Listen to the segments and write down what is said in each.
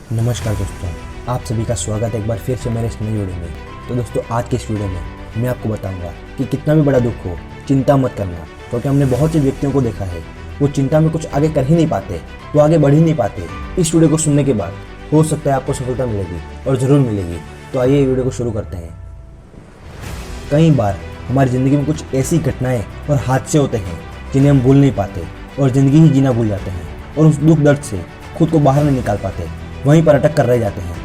नमस्कार दोस्तों, आप सभी का स्वागत है एक बार फिर से मेरे इस नई वीडियो में। तो दोस्तों, आज के इस वीडियो में मैं आपको बताऊंगा कि कितना भी बड़ा दुख हो चिंता मत करना, क्योंकि हमने बहुत से व्यक्तियों को देखा है वो चिंता में कुछ आगे कर ही नहीं पाते, वो आगे बढ़ ही नहीं पाते। इस वीडियो को सुनने के बाद हो सकता है आपको सफलता मिलेगी और ज़रूर मिलेगी। तो आइए वीडियो को शुरू करते हैं। कई बार हमारी ज़िंदगी में कुछ ऐसी घटनाएं और हादसे होते हैं जिन्हें हम भूल नहीं पाते और ज़िंदगी ही जीना भूल जाते हैं और उस दुख दर्द से खुद को बाहर नहीं निकाल पाते, वहीं पर अटक कर रह जाते हैं।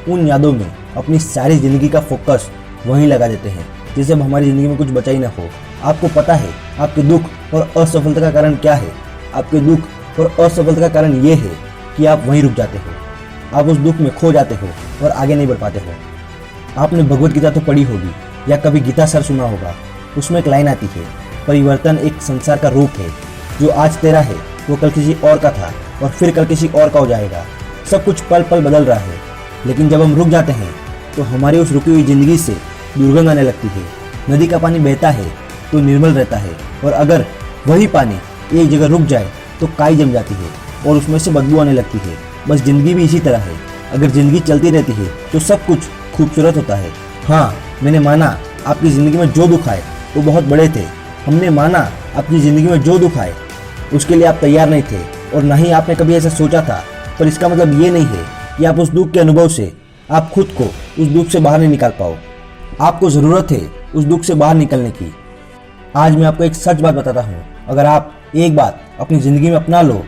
उन यादों में अपनी सारी ज़िंदगी का फोकस वहीं लगा देते हैं जिससे अब हमारी ज़िंदगी में कुछ बचा ही ना हो। आपको पता है आपके दुख और असफलता का कारण क्या है? आपके दुख और असफलता का कारण ये है कि आप वहीं रुक जाते हो, आप उस दुख में खो जाते हो और आगे नहीं बढ़ पाते हो। आपने भगवत गीता तो पढ़ी होगी या कभी गीता सर सुना होगा। उसमें एक लाइन आती है, परिवर्तन एक संसार का रूप है, जो आज तेरा है वो कल किसी और का था और फिर कल किसी और का हो जाएगा। सब कुछ पल पल बदल रहा है, लेकिन जब हम रुक जाते हैं तो हमारी उस रुकी हुई ज़िंदगी से दुर्गंध आने लगती है। नदी का पानी बहता है तो निर्मल रहता है, और अगर वही पानी एक जगह रुक जाए तो काई जम जाती है और उसमें से बदबू आने लगती है। बस ज़िंदगी भी इसी तरह है। अगर ज़िंदगी चलती रहती है तो सब कुछ खूबसूरत होता है। हाँ, मैंने माना आपकी ज़िंदगी में जो दुख आए वो बहुत बड़े थे। हमने माना आपकी ज़िंदगी में जो दुख आए उसके लिए आप तैयार नहीं थे और ना ही आपने कभी ऐसा सोचा था, पर इसका मतलब ये नहीं है कि आप उस दुख के अनुभव से आप खुद को उस दुख से बाहर नहीं निकाल पाओ। आपको ज़रूरत है उस दुख से बाहर निकलने की। आज मैं आपको एक सच बात बताता हूँ, अगर आप एक बात अपनी ज़िंदगी में अपना लो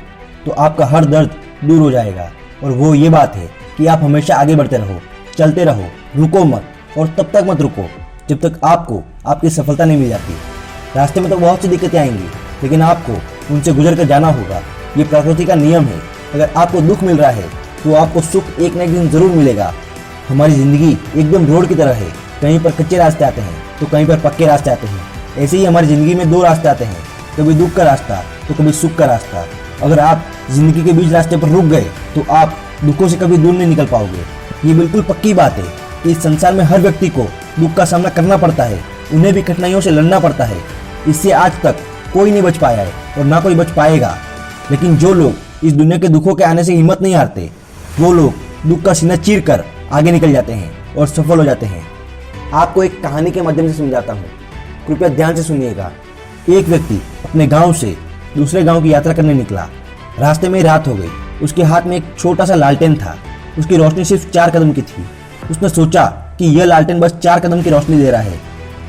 तो आपका हर दर्द दूर हो जाएगा। और वो ये बात है कि आप हमेशा आगे बढ़ते रहो, चलते रहो, रुको मत, और तब तक मत रुको जब तक आपको आपकी सफलता नहीं मिल जाती। रास्ते में तो बहुत सी दिक्कतें आएंगी, लेकिन आपको उनसे गुजर कर जाना होगा। ये प्रकृति का नियम है। अगर आपको दुख मिल रहा है तो आपको सुख एक न एक दिन जरूर मिलेगा। हमारी ज़िंदगी एकदम रोड की तरह है, कहीं पर कच्चे रास्ते आते हैं तो कहीं पर पक्के रास्ते आते हैं। ऐसे ही हमारी ज़िंदगी में दो रास्ते आते हैं, कभी दुख का रास्ता तो कभी सुख का रास्ता। अगर आप ज़िंदगी के बीच रास्ते पर रुक गए तो आप दुखों से कभी दूर नहीं निकल पाओगे। ये बिल्कुल पक्की बात है कि इस संसार में हर व्यक्ति को दुख का सामना करना पड़ता है, उन्हें भी कठिनाइयों से लड़ना पड़ता है। इससे आज तक कोई नहीं बच पाया है और ना कोई बच पाएगा। लेकिन जो लोग इस दुनिया के दुखों के आने से हिम्मत नहीं हारते, वो लोग दुख का सीना चीर कर आगे निकल जाते हैं और सफल हो जाते हैं। आपको एक कहानी के माध्यम से समझाता हूँ, कृपया ध्यान से सुनिएगा। एक व्यक्ति अपने गांव से दूसरे गांव की यात्रा करने निकला। रास्ते में रात हो गई। उसके हाथ में एक छोटा सा लालटेन था। उसकी रोशनी सिर्फ 4 कदम की थी। उसने सोचा कि यह लालटेन बस 4 कदम की रोशनी दे रहा है,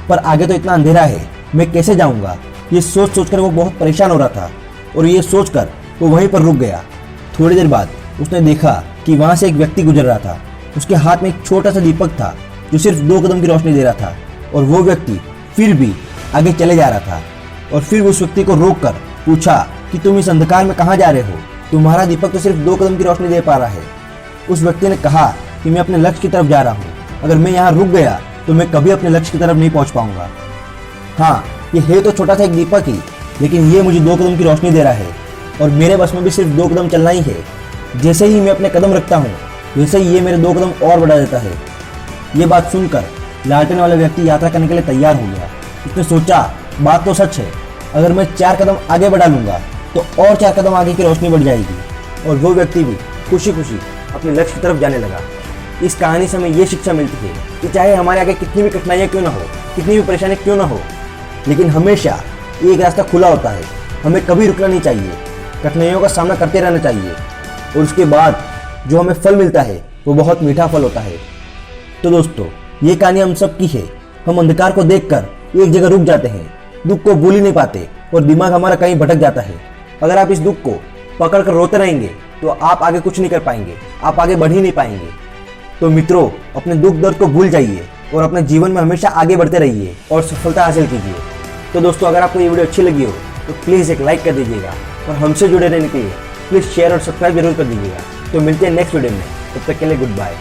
पर आगे तो इतना अंधेरा है, मैं कैसे जाऊंगा? ये सोच सोचकर वो बहुत परेशान हो रहा था और ये सोचकर वो वहीं पर रुक गया। थोड़ी देर बाद उसने देखा कि वहां से एक व्यक्ति गुजर रहा था। उसके हाथ में एक छोटा सा दीपक था जो सिर्फ 2 कदम की रोशनी दे रहा था, और वो व्यक्ति फिर भी आगे चले जा रहा था। और फिर उस व्यक्ति को रोककर पूछा कि तुम इस अंधकार में कहाँ जा रहे हो? तुम्हारा दीपक तो सिर्फ 2 कदम की रोशनी दे पा रहा है। उस व्यक्ति ने कहा कि मैं अपने लक्ष्य की तरफ जा रहा हूँ, अगर मैं यहाँ रुक गया तो मैं कभी अपने लक्ष्य की तरफ नहीं पहुँच पाऊंगा। हाँ, ये है तो छोटा सा एक दीपक ही, लेकिन ये मुझे 2 कदम की रोशनी दे रहा है और मेरे बस में भी सिर्फ 2 कदम चलना ही है। जैसे ही मैं अपने कदम रखता हूँ वैसे ही ये मेरे 2 कदम और बढ़ा देता है। ये बात सुनकर लालटेन वाला व्यक्ति यात्रा करने के लिए तैयार हो गया। उसने सोचा, बात तो सच है, अगर मैं 4 कदम आगे बढ़ा लूँगा तो और 4 कदम आगे की रोशनी बढ़ जाएगी। और वो व्यक्ति भी खुशी खुशी अपने लक्ष्य की तरफ जाने लगा। इस कहानी से हमें ये शिक्षा मिलती है कि चाहे हमारे आगे कितनी भी कठिनाइयाँ क्यों ना हो, कितनी भी परेशानी क्यों ना हो, लेकिन हमेशा एक रास्ता खुला होता है। हमें कभी रुकना नहीं चाहिए, कठिनाइयों का सामना करते रहना चाहिए, और उसके बाद जो हमें फल मिलता है वो बहुत मीठा फल होता है। तो दोस्तों, ये कहानी हम सब की है। हम अंधकार को देखकर एक जगह रुक जाते हैं, दुख को भूल ही नहीं पाते और दिमाग हमारा कहीं भटक जाता है। अगर आप इस दुख को पकड़ कर रोते रहेंगे तो आप आगे कुछ नहीं कर पाएंगे, आप आगे बढ़ ही नहीं पाएंगे। तो मित्रों, अपने दुख दर्द को भूल जाइए और अपने जीवन में हमेशा आगे बढ़ते रहिए और सफलता हासिल कीजिए। तो दोस्तों, अगर आपको ये वीडियो अच्छी लगी हो तो प्लीज़ एक लाइक कर दीजिएगा और हमसे जुड़े रहने के लिए प्लीज़ शेयर और सब्सक्राइब जरूर कर दीजिएगा। तो मिलते हैं नेक्स्ट वीडियो में, तब तक के लिए गुड बाय।